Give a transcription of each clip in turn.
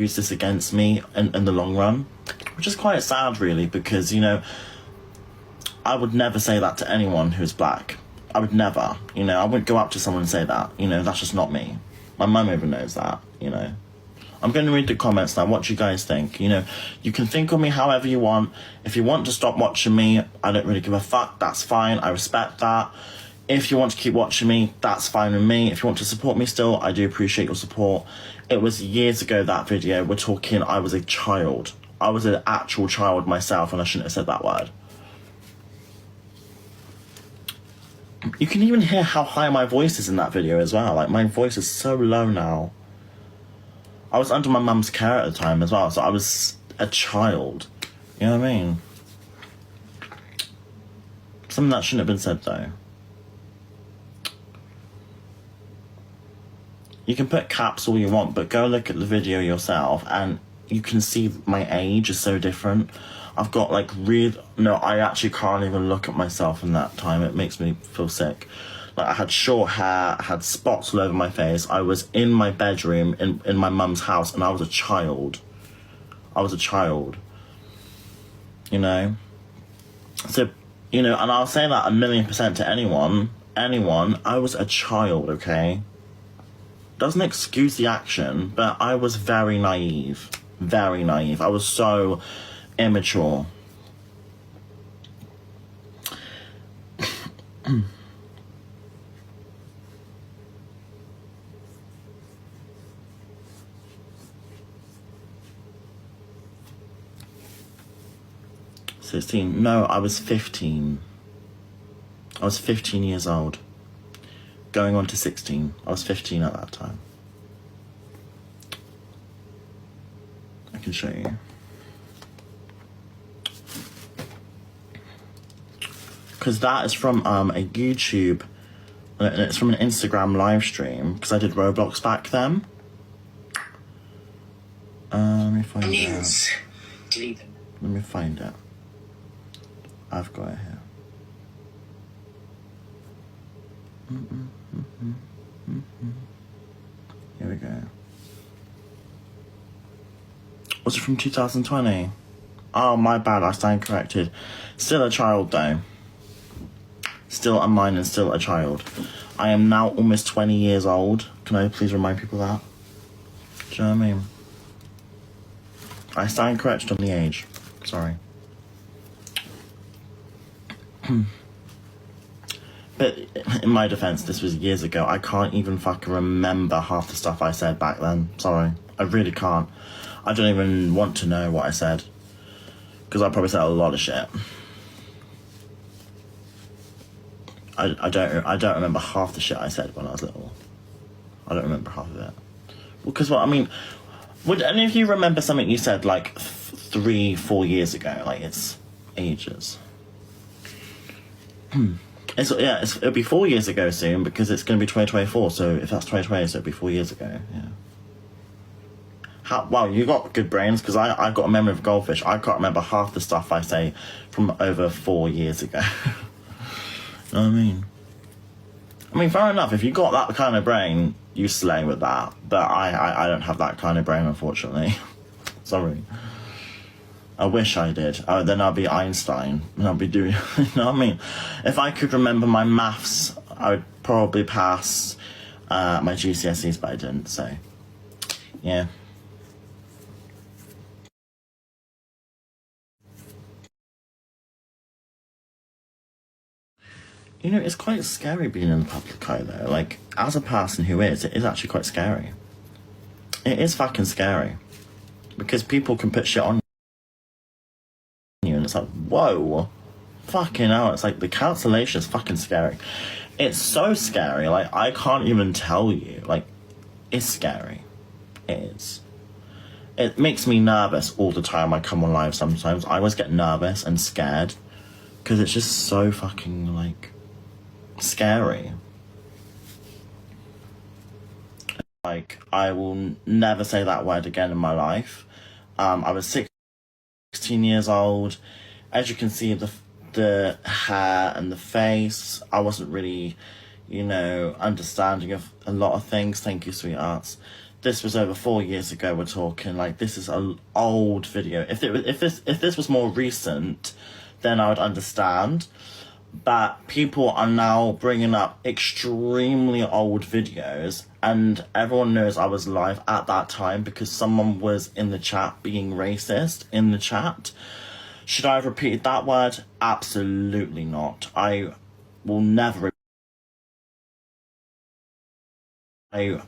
use this against me in the long run, which is quite sad, really, because, you know, I would never say that to anyone who's black. I would never, you know, I wouldn't go up to someone and say that, you know, that's just not me. My mum even knows that, you know. I'm going to read the comments now. What do you guys think? You know, you can think of me however you want. If you want to stop watching me, I don't really give a fuck. That's fine. I respect that. If you want to keep watching me, that's fine with me. If you want to support me still, I do appreciate your support. It was years ago, that video. We're talking, I was a child. I was an actual child myself, and I shouldn't have said that word. You can even hear how high my voice is in that video as well. Like, my voice is so low now. I was under my mum's care at the time as well, so I was a child. You know what I mean? Something that shouldn't have been said, though. You can put caps all you want, but go look at the video yourself, and you can see my age is so different. I've got, like, no, I actually can't even look at myself in that time. It makes me feel sick. Like, I had short hair, I had spots all over my face. I was in my bedroom in my mum's house, and I was a child. I was a child. You know? So, you know, and I'll say that 1,000,000% to anyone. I was a child, okay? Doesn't excuse the action, but I was very naive. Very naive. I was so immature. No, I was 15. I was 15 years old. Going on to 16. I was 15 at that time. I can show you. Because that is from a YouTube, and it's from an Instagram live stream, because I did Roblox back then. Let me find it. Delete them. Let me find it. I've got it here. Here we go. Was it from 2020? Oh, my bad, I stand corrected. Still a child, though. Still a minor and still a child. I am now almost 20 years old. Can I please remind people that? Do you know what I mean? I stand corrected on the age. Sorry. But in my defense, this was years ago. I can't even fucking remember half the stuff I said back then. Sorry. I really can't. I don't even want to know what I said. Because I probably said a lot of shit. I don't remember half the shit I said when I was little. I don't remember half of it. Because, well, I mean, would any of you remember something you said like 3-4 years ago? Like, it's ages. It'll be 4 years ago soon, because it's going to be 2024. So if that's 2020, so it'll be 4 years ago. Yeah. Wow, you got good brains, because I've got a memory of a goldfish. I can't remember half the stuff I say from over 4 years ago. You know what I mean? I mean, fair enough. If you got that kind of brain, you slay with that. But I don't have that kind of brain, unfortunately. Sorry. I wish I did. Then I'll be Einstein. And I'll be doing... You know what I mean? If I could remember my maths, I would probably pass my GCSEs, but I didn't, so... Yeah. You know, it's quite scary being in the public eye, though. Like, as a person who is, it is actually quite scary. It is fucking scary. Because people can put shit on you, and it's like, whoa. Fucking hell, it's like, the cancellation is fucking scary. It's so scary, like, I can't even tell you. Like, it's scary. It is. It makes me nervous all the time I come on live sometimes. I always get nervous and scared. Because it's just so fucking, like... scary. Like, I will never say that word again in my life. I was 16 years old. As you can see, the hair and the face, I wasn't really, you know, understanding of a lot of things. Thank you, sweethearts. this was over 4 years ago. We're talking like this is an old video. If this was more recent, then I would understand. But people are now bringing up extremely old videos, and everyone knows I was live at that time because someone was in the chat being racist in the chat. Should I have repeated that word? Absolutely not. I will never. We're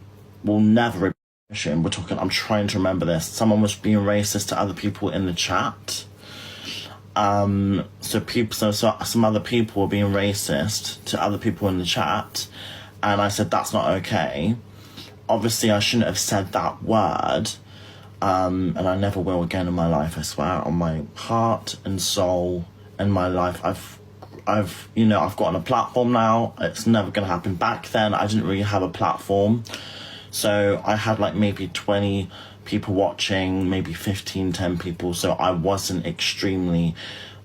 talking. I'm trying to remember this. Someone was being racist to other people in the chat. So some other people were being racist to other people in the chat, and I said that's not okay. Obviously, I shouldn't have said that word, and I never will again in my life. I swear on my heart and soul and my life. I've gotten a platform now. It's never gonna happen. Back then, I didn't really have a platform, so I had like maybe 20 people watching, maybe 15, 10 people, so I wasn't extremely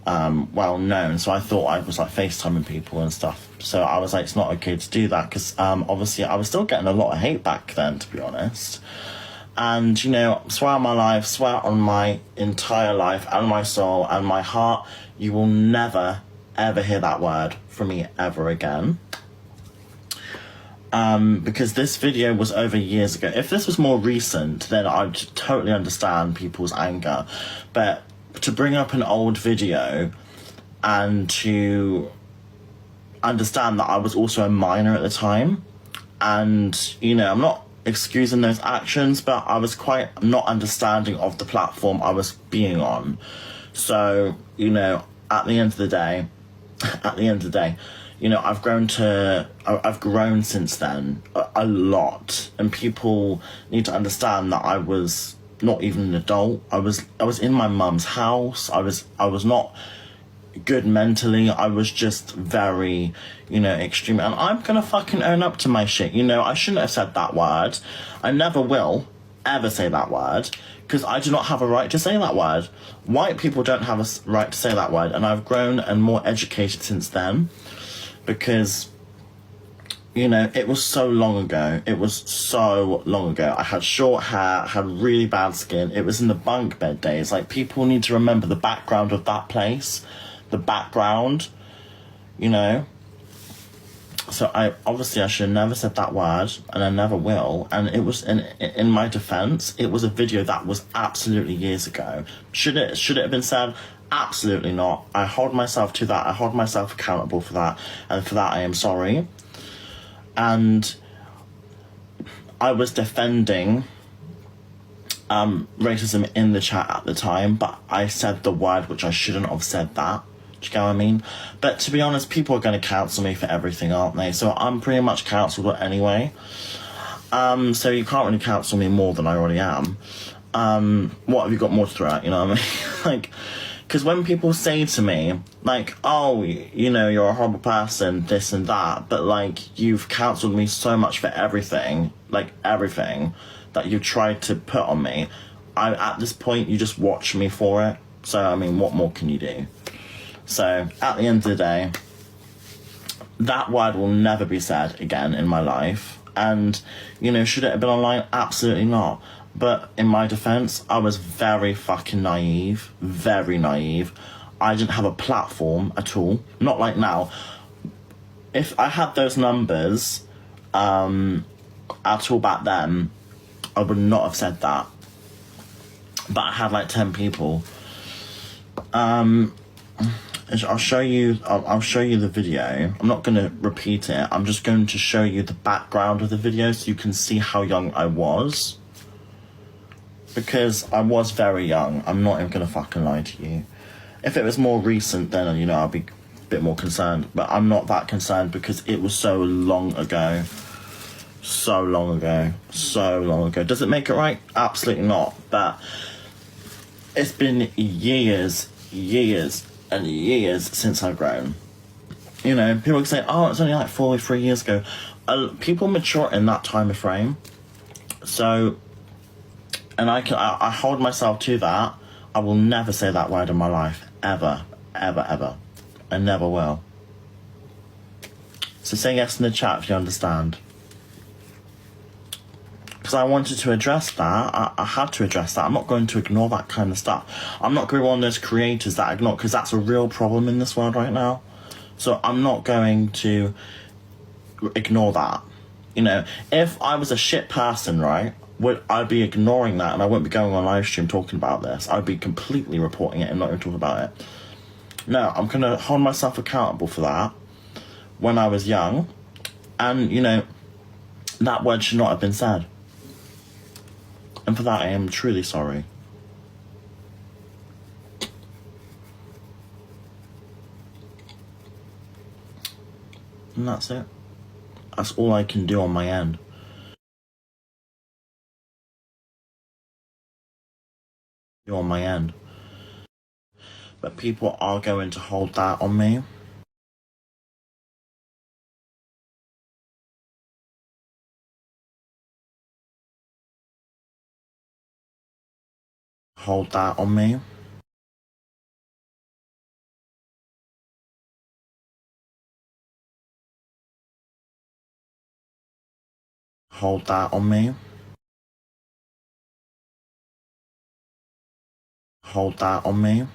well known, so I thought I was like FaceTiming people and stuff, so I was like, it's not okay to do that, because obviously I was still getting a lot of hate back then, to be honest. And swear on my life, swear on my entire life and my soul and my heart, you will never ever hear that word from me ever again. Because this video was over years ago. If this was more recent, then I'd totally understand people's anger. But to bring up an old video and to understand that I was also a minor at the time, and I'm not excusing those actions, but I was quite not understanding of the platform I was being on. So, at the end of the day, I've grown since then a lot, and people need to understand that I was not even an adult. I was in my mum's house. I was not good mentally. I was just very, extreme, and I'm gonna fucking own up to my shit. I shouldn't have said that word. I never will ever say that word, because I do not have a right to say that word. White people don't have a right to say that word, and I've grown and more educated since then, because it was so long ago. It was so long ago. I had short hair, had really bad skin. It was in the bunk bed days. Like, people need to remember the background of that place, the background, So I should have never said that word, and I never will. And it was in my defense, it was a video that was absolutely years ago. Should it have been said? Absolutely not. I hold myself to that. I hold myself accountable for that, and for that I am sorry. And I was defending racism in the chat at the time, but I said the word which I shouldn't have said that. Do you get what I mean? But to be honest, people are going to cancel me for everything, aren't they? So I'm pretty much cancelled anyway. So you can't really cancel me more than I already am. What have you got more to throw out? You know what I mean? Like, because when people say to me, like, oh, you're a horrible person, this and that, but like, you've cancelled me so much for everything, like everything that you tried to put on me, at this point, you just watch me for it. So, I mean, what more can you do? So, at the end of the day, that word will never be said again in my life. And, should it have been online? Absolutely not. But in my defense, I was very fucking naive. Very naive. I didn't have a platform at all. Not like now. If I had those numbers at all back then, I would not have said that. But I had like 10 people. I'll show you the video. I'm not going to repeat it. I'm just going to show you the background of the video so you can see how young I was. Because I was very young. I'm not even going to fucking lie to you. If it was more recent, then, I'll be a bit more concerned. But I'm not that concerned because it was so long ago. So long ago. So long ago. Does it make it right? Absolutely not. But it's been years and years since I've grown. People can say, oh, it's only like 4 or 3 years ago. People mature in that time frame. So, and I hold myself to that. I will never say that word in my life. Ever, ever, ever. I never will. So say yes in the chat if you understand. because I wanted to address that. I had to address that. I'm not going to ignore that kind of stuff. I'm not going to be one of those creators that ignore, because that's a real problem in this world right now. So I'm not going to ignore that. You know, if I was a shit person, right, I'd be ignoring that, and I wouldn't be going on live stream talking about this. I'd be completely reporting it and not even talking about it. No, I'm going to hold myself accountable for that when I was young. And, you know, that word should not have been said. And for that, I am truly sorry. And that's it. That's all I can do on my end. On my end. But people are going to hold that on me. Hold that on me. Hold that on me. Hold that on me.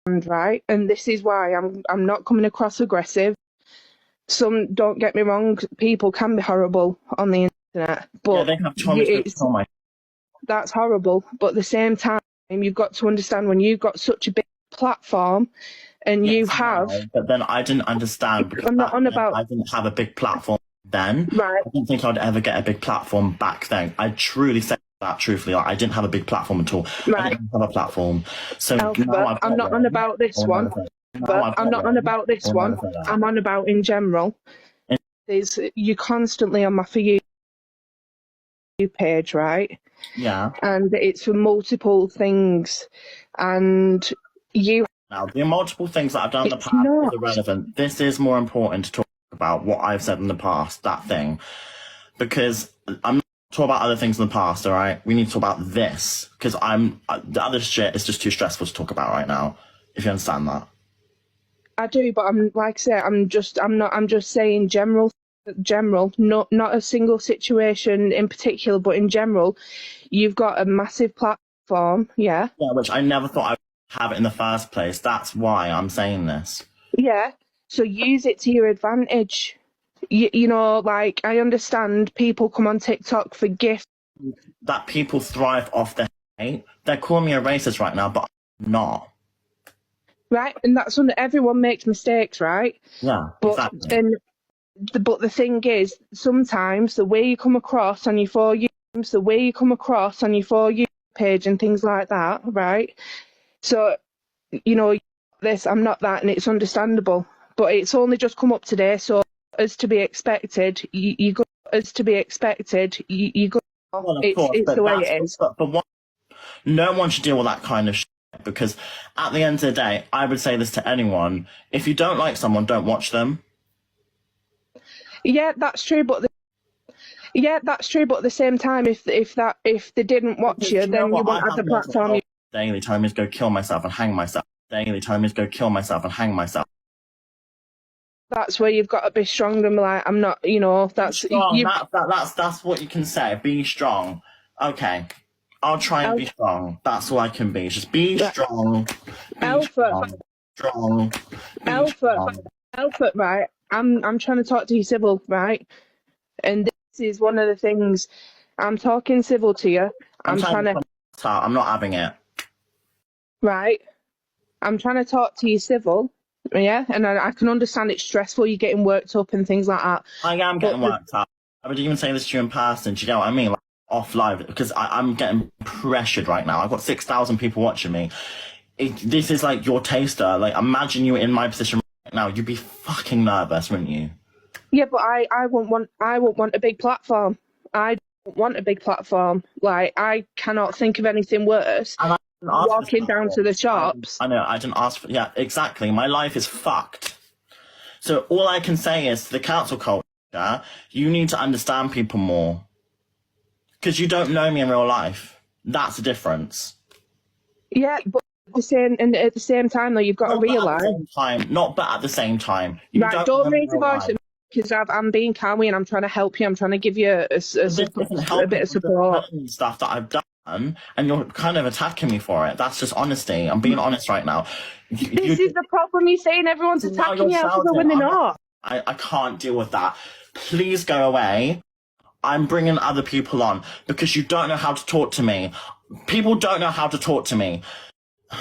Right, and this is why I'm not coming across aggressive. Some, don't get me wrong, people can be horrible on the internet, but yeah, they have told me to kill my. That's horrible. But at the same time, you've got to understand, when you've got such a big platform, and yes, you have. No, but then I didn't understand, because I'm not on about. I didn't have a big platform then. Right. I didn't think I'd ever get a big platform back then. I truly said that truthfully. Like, I didn't have a big platform at all. Right. I didn't have a platform. So Elphaba, I'm not on about this one. But I'm not on about this one. I'm on about in general. Is you're constantly on my For You page, right? Yeah. And it's for multiple things, and you. Now, the multiple things that I've done in the past is irrelevant. This is more important to talk about what I've said in the past, that thing. Because I'm not talking about other things in the past, all right? We need to talk about this. Because the other shit is just too stressful to talk about right now, if you understand that. I do, but I'm, like I say, I'm just saying general, not a single situation in particular, but in general, you've got a massive platform, yeah. Yeah, which I never thought I would have it in the first place. That's why I'm saying this. Yeah, so use it to your advantage. You know, like, I understand people come on TikTok for gifts. That people thrive off their hate. They're calling me a racist right now, but I'm not. Right, and that's when everyone makes mistakes, right? Yeah, but exactly. But the thing is, sometimes the way you come across on your For You, page and things like that, right? So, you know, this, I'm not that, and it's understandable. But it's only just come up today, so as to be expected, you go. As to be expected, you go. Well, of course, it's the way it is. But no one should deal with that kind of shit, because at the end of the day, I would say this to anyone: if you don't like someone, don't watch them. Yeah, that's true, but at the same time, if they didn't watch you, then you won't have the platform. Daily telling me to go kill myself and hang myself. Daily telling me to go kill myself and hang myself. That's where you've got to be strong and like, I'm not, you know, that's strong. That's what you can say. Be strong. Okay, I'll try and be strong. That's all I can be. Just be strong. Alpha. Strong. Alpha, right? I'm trying to talk to you civil, right? And this is one of the things. I'm talking civil to you. I'm trying to. I'm not having it. Right. I'm trying to talk to you civil. Yeah, and I can understand it's stressful. You're getting worked up and things like that. I am getting worked up. I would even say this to you in person. Do you know what I mean? Like, off live, because I'm getting pressured right now. I've got 6,000 people watching me. This is like your taster. Like, imagine you in my position right now. You'd be fucking nervous, wouldn't you? Yeah, but I won't want a big platform. I don't want a big platform. Like, I cannot think of anything worse. Walking down to the shops. I know, I didn't ask for. Yeah, exactly. My life is fucked. So all I can say is, to the council culture, you need to understand people more. Because you don't know me in real life. That's the difference. Yeah, but at the same time, though, you've got to realise. Not but at the same time. Right, don't raise your voice at me. because I'm being calm and I'm trying to help you. I'm trying to give you a This isn't helping. bit of I'm just support. telling you stuff that I've done, and you're kind of attacking me for it. That's just honesty. I'm being honest right now. This is the problem. You're saying everyone's Now attacking you're you shouting. when they're not. I can't deal with that. Please go away. I'm bringing other people on because you don't know how to talk to me. People don't know how to talk to me. Do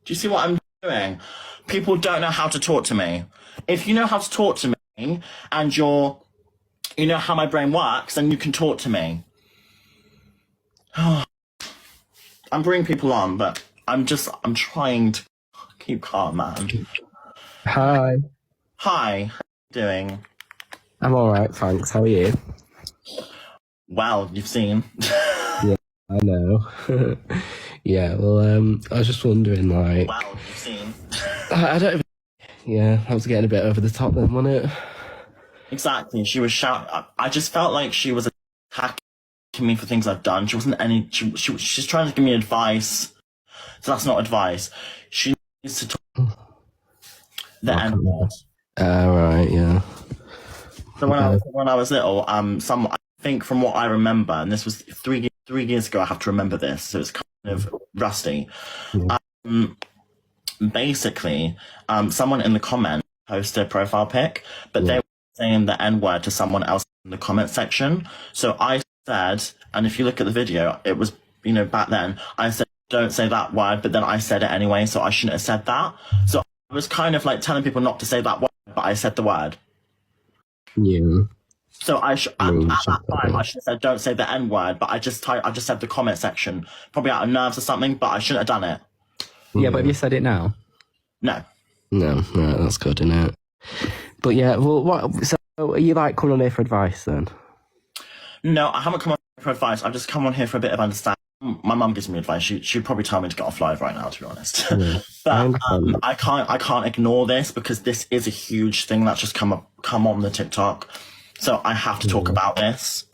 you see what I'm doing? People don't know how to talk to me. If you know how to talk to me and you know how my brain works, then you can talk to me. I'm bringing people on, but I'm trying to keep calm, man. Hi. Hi, how you doing? I'm alright, thanks. How are you? Well, you've seen. Yeah, I know. Yeah, well, I was just wondering, like... Well, you've seen. I don't even... Yeah, I was getting a bit over the top then, wasn't it? Exactly, she was shouting. I just felt like she was attacking me for things I've done. She wasn't any... She's trying to give me advice. So that's not advice. She needs to talk the N-word. Right, yeah. So when I was little, I think from what I remember, and this was 3 years ago, I have to remember this, so it's kind of rusty. Yeah. Basically, someone in the comment posted a profile pic, but they were saying the N-word to someone else in the comment section. So I said, and if you look at the video, it was, back then, I said, don't say that word, but then I said it anyway, so I shouldn't have said that. So I was kind of like telling people not to say that word, but I said the word. Yeah. So at that time, I should have said, don't say the N-word, but I just said the comment section, probably out of nerves or something, but I shouldn't have done it. Yeah, but have you said it now? No. No, that's good, isn't it? But yeah, well, so are you like coming on here for advice then? No, I haven't come on here for advice. I've just come on here for a bit of understanding. My mum gives me advice. She'd probably tell me to get off live right now, to be honest. Yeah, But I can't ignore this because this is a huge thing that's just come on the TikTok. So I have to talk about this.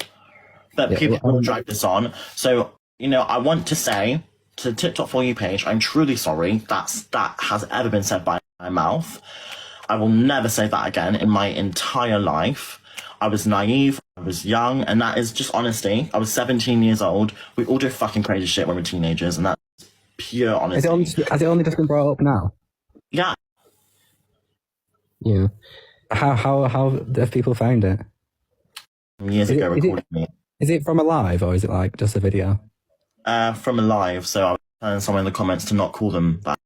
But people will drag this on. So, I want to say to the TikTok For You page, I'm truly sorry that has ever been said by my mouth. I will never say that again in my entire life. I was naive, I was young, and that is just honesty. I was 17 years old. We all do fucking crazy shit when we're teenagers, and that's pure honesty. Has it only just been brought up now? Yeah. Yeah. How have people found it? Years ago, recorded me. Is it from a live or is it like just a video? From a live, so I was telling someone in the comments to not call them that.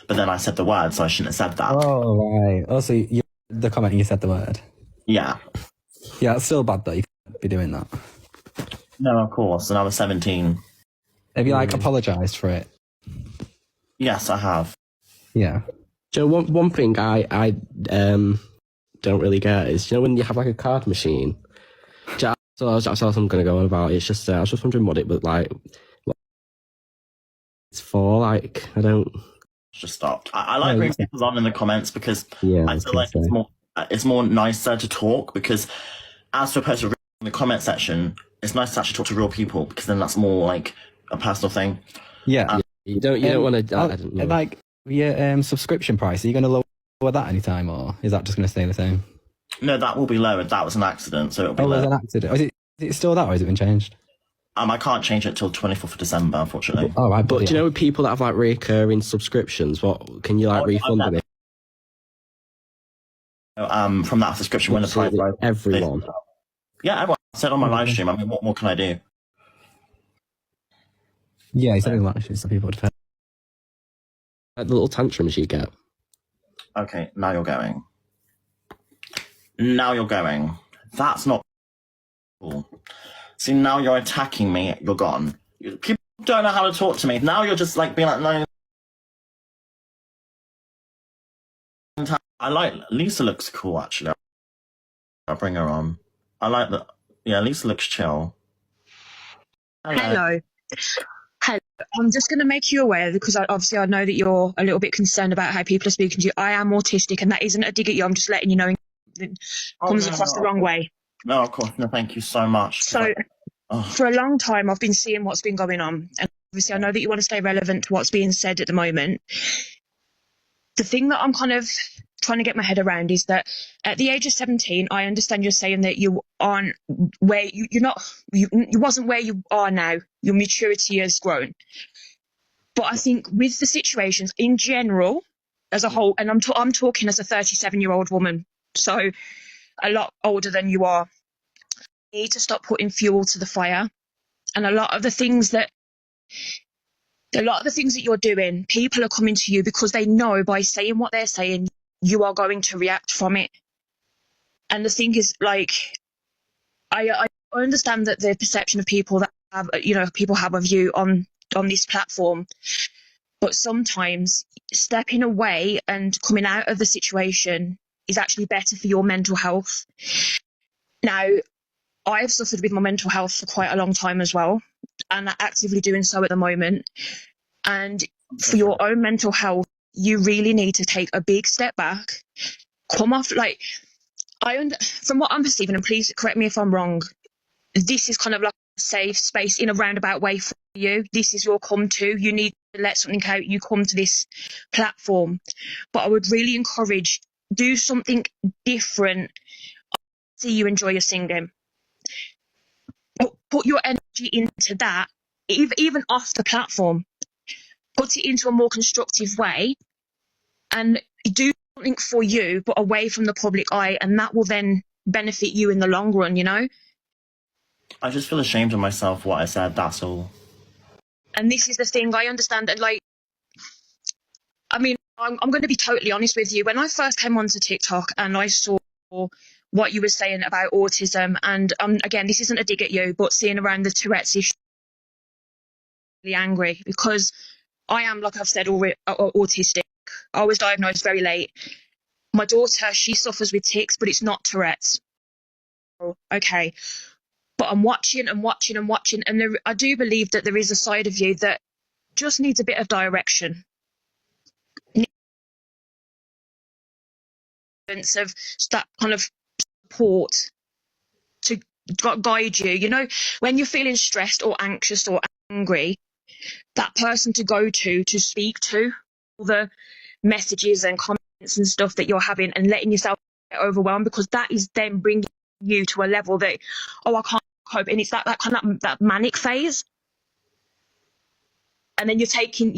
But then I said the word, so I shouldn't have said that. Oh, right. Oh, so the comment you said the word. Yeah. Yeah, it's still bad that you could be doing that. No, of course, and I was 17. Have you apologised for it? Yes, I have. Yeah. So one thing I don't really get is, when you have like a card machine. So that's what I'm going to go on about. It's just I was just wondering what it was like. What it's for, like, I don't. Just stopped. I like bringing people on in the comments because I feel like it's more nicer to talk, because as opposed to in the comment section, it's nice to actually talk to real people, because then that's more like a personal thing. Yeah. You don't want to. I don't know. Like your subscription price, are you going to lower that anytime, or is that just going to stay the same? No, that will be lowered. That was an accident, so it'll be lowered. It was an accident. Is it still that, or has it been changed? I can't change it till 24th of December, unfortunately. Oh, right, but do you know people that have like recurring subscriptions? What can you refund them? From that subscription when the price rises. Everyone. Yeah, everyone. I said on my live stream. I mean, what more can I do? Yeah, he said in live stream, so people would pay. Like the little tantrums you get. Okay, now you're going. That's not cool. See, now you're attacking me. You're gone. People don't know how to talk to me. Now you're just like being like, no. I like Lisa. Looks cool, actually. I'll bring her on. I like that. Yeah, Lisa looks chill. Hello. I'm just going to make you aware, because obviously I know that you're a little bit concerned about how people are speaking to you. I am autistic, and that isn't a dig at you. I'm just letting you know it comes across the wrong way. No, of course. No, thank you so much. So for a long time, I've been seeing what's been going on. And obviously I know that you want to stay relevant to what's being said at the moment. The thing that I'm kind of trying to get my head around is that at the age of 17, I understand you're saying that you aren't where you're not, you wasn't where you are now. Your maturity has grown. But I think with the situations in general, as a whole, and I'm talking as a 37-year-old woman, so a lot older than you are, you need to stop putting fuel to the fire. And a lot of the things that you're doing, people are coming to you because they know by saying what they're saying, you are going to react from it. And the thing is, like, I understand that the perception of people that have, people have of you on this platform, but sometimes stepping away and coming out of the situation is actually better for your mental health. Now, I've suffered with my mental health for quite a long time as well, and actively doing so at the moment. And for your own mental health, you really need to take a big step back, come off, like, from what I'm perceiving, and please correct me if I'm wrong, this is kind of like a safe space in a roundabout way for you. This is your come to. You need to let something out. You come to this platform. But I would really encourage, do something different. See you enjoy your singing. Put your energy into that, even off the platform. Put it into a more constructive way and do something for you, but away from the public eye, and that will then benefit you in the long run, you know? I just feel ashamed of myself what I said, that's all. And this is the thing, I understand that, like, I mean, I'm going to be totally honest with you. When I first came onto TikTok and I saw what you were saying about autism, and again, this isn't a dig at you, but seeing around the Tourette's issue, really angry, because I am, like I've said, already autistic. I was diagnosed very late. My daughter, she suffers with tics, but it's not Tourette's. Okay. But I'm watching, and I do believe that there is a side of you that just needs a bit of direction. Of that kind of support to guide you. You know, when you're feeling stressed or anxious or angry, that person to go to speak to, all the messages and comments and stuff that you're having, and letting yourself get overwhelmed, because that is then bringing you to a level that, I can't cope, and it's that kind of that manic phase. And then you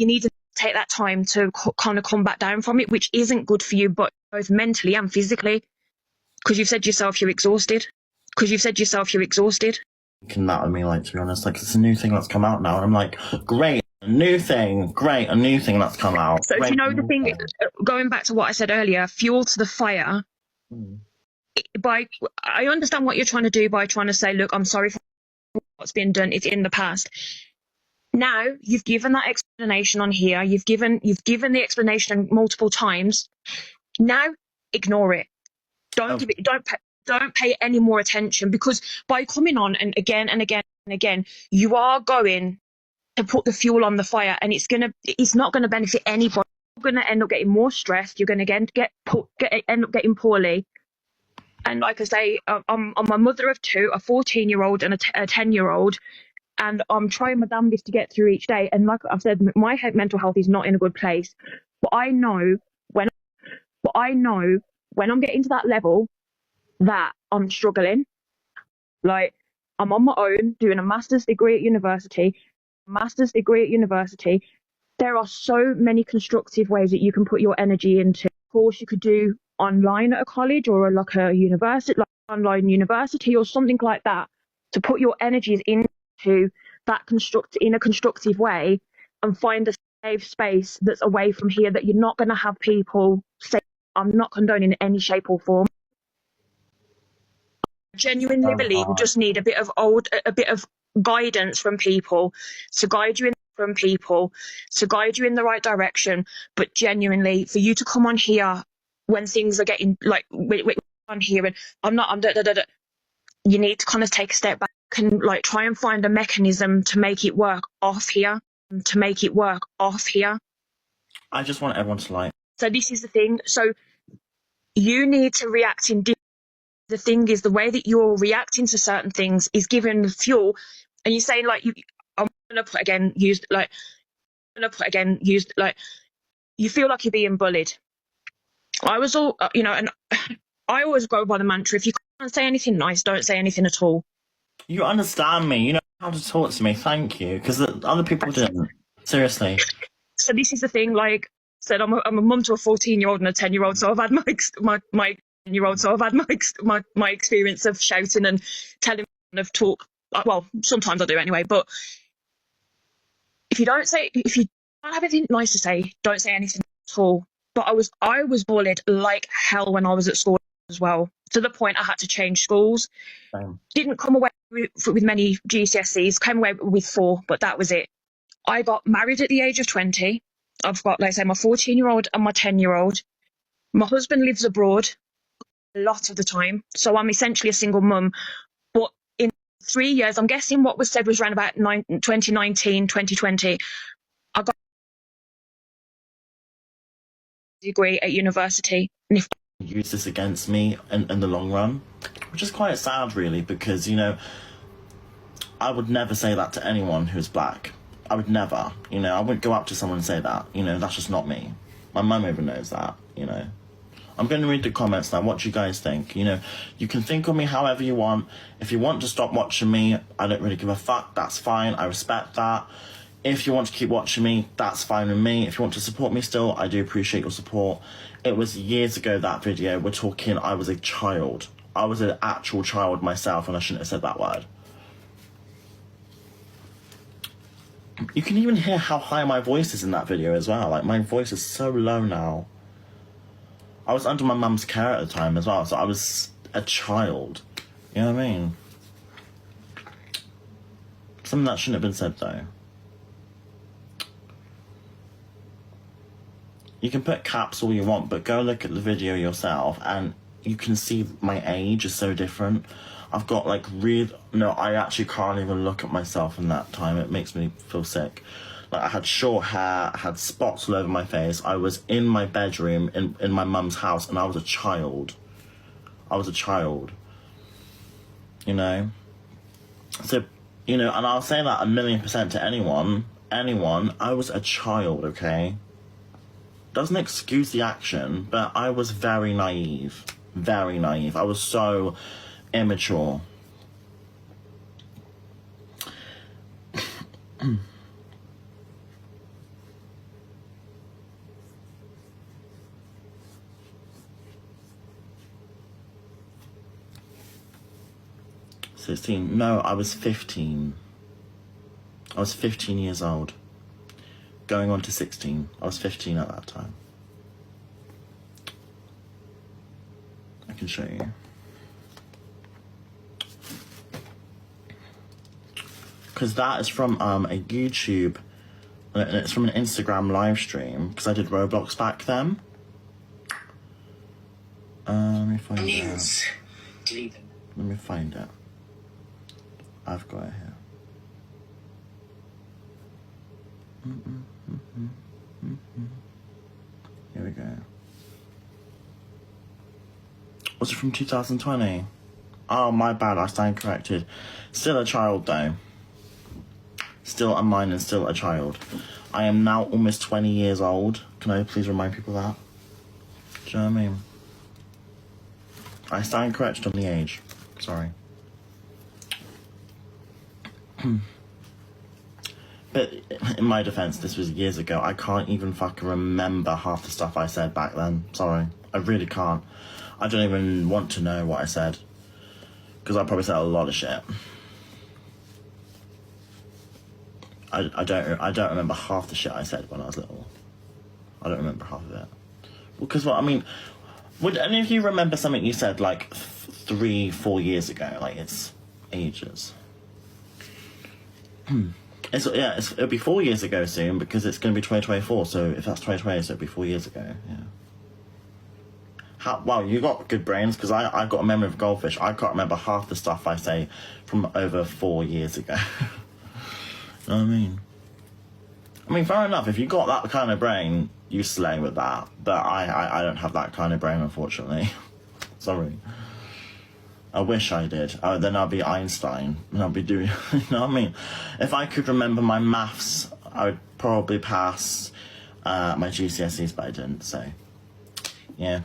need to take that time to kind of come back down from it, which isn't good for you, but both mentally and physically, because you've said yourself you're exhausted. Can that with me, like, to be honest, like, it's a new thing that's come out now, and I'm like, great, a new thing that's come out. So if you know the thing, going back to what I said earlier, fuel to the fire. I understand what you're trying to do by trying to say, look, I'm sorry for what's been done. It's in the past. Now you've given that explanation on here. You've given the explanation multiple times. Now ignore it. Don't pay any more attention, because by coming on and again and again and again, you are going to put the fuel on the fire, and it's not gonna benefit anybody. You're gonna end up getting more stressed. You're gonna end up getting poorly. And like I say, I'm a mother of two, a 14-year-old and a 10-year-old, and I'm trying my damnedest to get through each day. And like I've said, my mental health is not in a good place. But I know when I'm getting to that level that I'm struggling. Like, I'm on my own doing a master's degree at university. There are so many constructive ways that you can put your energy into. Of course, you could do online at a college or like a university, like online university or something like that, to put your energies into that in a constructive way, and find a safe space that's away from here, that you're not going to have people say, I'm not condoning in any shape or form. I genuinely believe you just need a bit of guidance from people to guide you in the right direction. But genuinely, for you to come on here when things are getting like on here, and you need to kind of take a step back and like try and find a mechanism to make it work off here. I just want everyone to like. So this is the thing. So you need to react in. The thing is, the way that you're reacting to certain things is giving the fuel, and you're saying like, you feel like you're being bullied. I was all, and I always go by the mantra: if you can't say anything nice, don't say anything at all. You understand me. You know how to talk to me. Thank you. Because other people didn't. Seriously. So this is the thing. Like I said, I'm a mum to a 14-year-old and a 10-year-old. So I've had my 10-year-old. So I've had my experience of shouting and telling of talk. Well, sometimes I do anyway. But if you don't have anything nice to say, don't say anything at all. But I was bullied like hell when I was at school as well, to the point I had to change schools. Didn't come away with many GCSEs, came away with 4, but that was it. I got married at the age of 20. I've got, like I say, my 14-year-old and my 10-year-old. My husband lives abroad a lot of the time, so I'm essentially a single mum. But in 3 years, I'm guessing what was said was around about 2019, 2020, I got a degree at university. And if use this against me in the long run, which is quite sad, really, because, you know, I would never say that to anyone who's black. I would never, you know, I wouldn't go up to someone and say that, you know, that's just not me. My mum even knows that, you know. I'm going to read the comments now. What do you guys think? You know, you can think of me however you want. If you want to stop watching me, I don't really give a fuck. That's fine. I respect that. If you want to keep watching me, that's fine with me. If you want to support me still, I do appreciate your support. It was years ago, that video. We're talking, I was a child. I was an actual child myself, and I shouldn't have said that word. You can even hear how high my voice is in that video as well. Like, my voice is so low now. I was under my mum's care at the time as well, so I was a child. You know what I mean? Something that shouldn't have been said, though. You can put caps all you want, but go look at the video yourself, and you can see my age is so different. I've got, like, no, I actually can't even look at myself in that time. It makes me feel sick. Like, I had short hair, I had spots all over my face. I was in my bedroom in my mum's house, and I was a child. I was a child. You know? So, you know, and I'll say that 1,000,000% to anyone, I was a child, okay? Doesn't excuse the action, but I was very naive. Very naive. I was so immature. No, I was 15. I was 15 years old. Going on to 16. I was 15 at that time. I can show you. Because that is from a YouTube, and it's from an Instagram live stream, because I did Roblox back then. Let me find it. Let me find it. I've got it here. Here we go. Was it from 2020? Oh, my bad, I stand corrected. Still a child, though. Still a minor, still a child. I am now almost 20 years old. Can I please remind people that? Do you know what I mean? I stand corrected on the age. Sorry. But in my defense, this was years ago. I can't even fucking remember half the stuff I said back then. Sorry. I really can't. I don't even want to know what I said. Because I probably said a lot of shit. I don't remember half the shit I said when I was little. I don't remember half of it. Because, well, I mean, would any of you remember something you said, like, 3-4 years ago? Like, it's ages. It'll be 4 years ago soon, because it's going to be 2024, so if that's 2020, so it'll be 4 years ago, yeah. Wow, you got good brains, because I got a memory of a goldfish. I can't remember half the stuff I say from over 4 years ago. You know what I mean? I mean, fair enough, if you got that kind of brain, you slay with that, but I don't have that kind of brain, unfortunately. Sorry. I wish I did. Then I'll be Einstein, and I'll be doing, you know what I mean? If I could remember my maths, I would probably pass my GCSEs, but I didn't, so, yeah.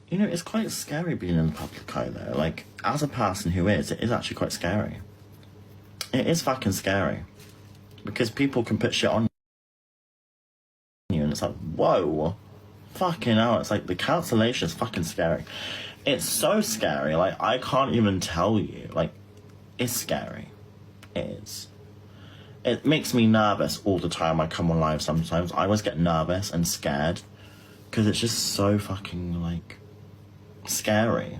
You know, it's quite scary being in the public eye, though. Like, as a person who is, it is actually quite scary. It is fucking scary. Because people can put shit on you, and it's like, whoa. Fucking hell, it's like, the cancellation is fucking scary. It's so scary, like, I can't even tell you. Like, it's scary. It is. It makes me nervous all the time I come on live sometimes. I always get nervous and scared. Because it's just so fucking, like, scary.